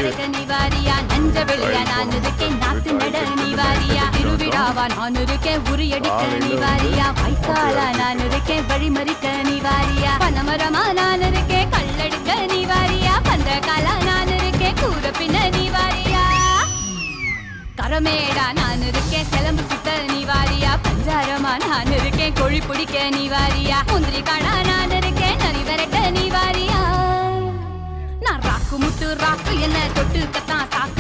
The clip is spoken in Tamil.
நடக்க நிவாரியா நஞ்ச வெளியா நான் இருக்கேன் நாத்து நட நிவாரியா திருவிழாவா நான் இருக்கேன் உரியடிக்க நிவாரியா வைக்காலா நான் இருக்கேன் வழிமறிக்க நிவாரியா பனமரமா நான் இருக்கேன் கல்லெடுக்க நிவாரியா பந்தகாலா நான் இருக்கேன் கூற பின்ன நிவாரியா கரமேடா நான் இருக்கேன் சிலம்பு சுத்த நிவாரியா பஞ்சாரமா நான் இருக்கேன் கோழி பிடிக்க நிவாரியா முந்திரி காடா நான் இருக்கேன் நரி விரட்ட நிவாரியா நான் ராக்கு முட்டு ராக்கு என்ன தொட்டு கத்தான் சாக்கு